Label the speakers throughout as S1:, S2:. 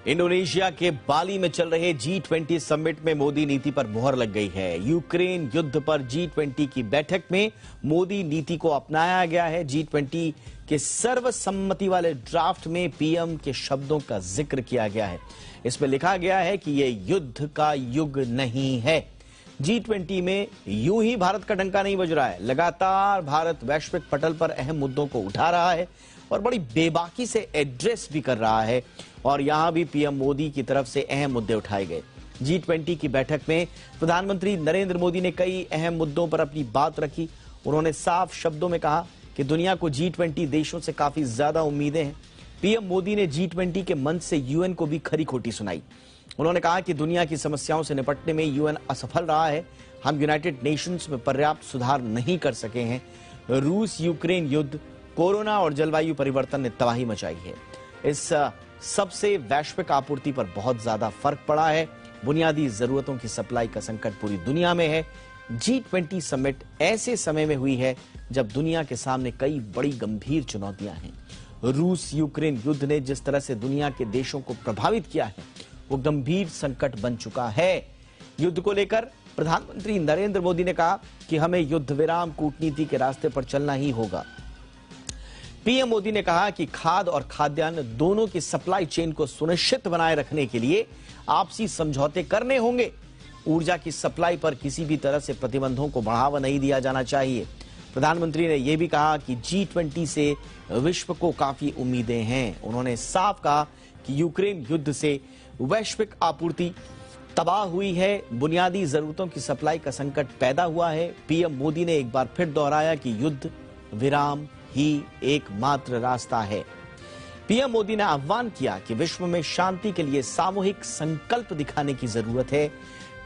S1: Indonesia के बाली में चल रहे G20 समिट में मोदी नीति पर मुहर लग गई है। यूक्रेन युद्ध पर G20 की बैठक में मोदी नीति को अपनाया गया है। G20 के सर्वसम्मति वाले ड्राफ्ट में पीएम के शब्दों का जिक्र किया गया है। इसमें लिखा गया है कि यह युद्ध का युग नहीं है। G20 में यूं ही भारत का डंका नहीं बज रहा है। लगातार भारत वैश्विक पटल पर अहम मुद्दों को उठा रहा है और बड़ी बेबाकी से एड्रेस भी कर रहा है। और यहां भी पीएम मोदी की तरफ से अहम मुद्दे उठाए गए। G20 की बैठक में प्रधानमंत्री नरेंद्र मोदी ने कई अहम मुद्दों पर अपनी बात रखी। उन्होंने साफ शब्दों में कहा कि दुनिया को G20 देशों से काफी ज्यादा उम्मीदें हैं। पीएम मोदी ने G20 के मंच से यूएन को भी खरी खोटी सुनाई। उन्होंने कहा कि दुनिया की समस्याओं से निपटने में यूएन असफल रहा है। हम यूनाइटेड नेशंस में पर्याप्त सुधार नहीं कर सके हैं। रूस यूक्रेन युद्ध, कोरोना और जलवायु परिवर्तन ने तबाही मचाई है। इस सबसे वैश्विक आपूर्ति पर बहुत ज्यादा फर्क पड़ा है। बुनियादी जरूरतों की सप्लाई का संकट पूरी दुनिया में है। G20 समिट ऐसे समय में हुई है जब दुनिया के सामने कई बड़ी गंभीर चुनौतियां हैं। रूस यूक्रेन युद्ध ने जिस तरह से दुनिया के देशों को प्रभावित किया है, वो गंभीर संकट बन चुका है। युद्ध को लेकर प्रधानमंत्री नरेंद्र मोदी ने कहा कि हमें युद्ध विराम कूटनीति के रास्ते पर चलना ही होगा। पीएम मोदी ने कहा कि खाद्य और खाद्यान्न दोनों की सप्लाई चेन को सुनिश्चित बनाए रखने के लिए आपसी समझौते करने होंगे। ऊर्जा की सप्लाई पर किसी भी तरह से प्रतिबंधों को बढ़ावा नहीं दिया जाना चाहिए। प्रधानमंत्री ने यह भी कहा कि G20 से विश्व को काफी उम्मीदें हैं। उन्होंने साफ कहा कि यूक्रेन युद्ध से वैश्विक आपूर्ति तबाह हुई है। बुनियादी जरूरतों की सप्लाई का संकट पैदा हुआ है। पीएम मोदी ने एक बार फिर दोहराया कि युद्ध विराम ही एकमात्र रास्ता है। पीएम मोदी ने आह्वान किया कि विश्व में शांति के लिए सामूहिक संकल्प दिखाने की जरूरत है।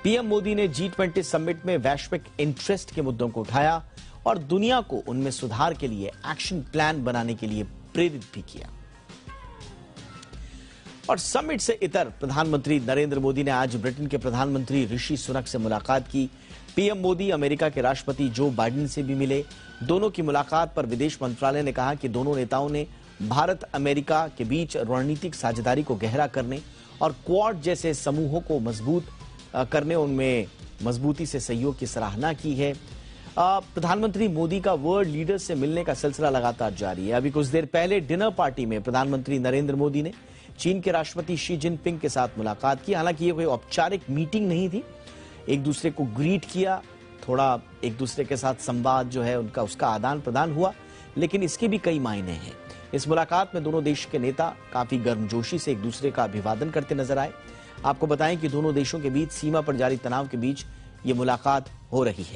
S1: पीएम मोदी ने G20 समिट में वैश्विक इंटरेस्ट के मुद्दों को उठाया और दुनिया को उनमें सुधार के लिए एक्शन प्लान बनाने के लिए प्रेरित भी किया। और समिट से इतर प्रधानमंत्री नरेंद्र मोदी ने आज ब्रिटेन के प्रधानमंत्री ऋषि सुनक से मुलाकात की। पीएम मोदी अमेरिका के राष्ट्रपति जो बाइडेन से भी मिले। दोनों की मुलाकात पर विदेश मंत्रालय ने कहा कि दोनों नेताओं ने भारत अमेरिका के बीच रणनीतिक साझेदारी को गहरा करने और क्वाड जैसे समूहों को मजबूत करने उनमें मजबूती से सहयोग की सराहना की है। प्रधानमंत्री मोदी का वर्ल्ड लीडर्स से मिलने का सिलसिला लगातार जारी है। अभी कुछ देर पहले डिनर पार्टी में प्रधानमंत्री नरेंद्र मोदी ने चीन के राष्ट्रपति शी जिनपिंग के साथ मुलाकात की। हालांकि ये कोई औपचारिक मीटिंग नहीं थी। एक दूसरे को ग्रीट किया, थोड़ा एक दूसरे के साथ संवाद जो है उनका उसका आदान प्रदान हुआ, लेकिन इसके भी कई मायने हैं। इस मुलाकात में दोनों देश के नेता काफी गर्मजोशी से एक दूसरे का अभिवादन करते नजर आए। आपको बताएं कि दोनों देशों के बीच सीमा पर जारी तनाव के बीच ये मुलाकात हो रही है।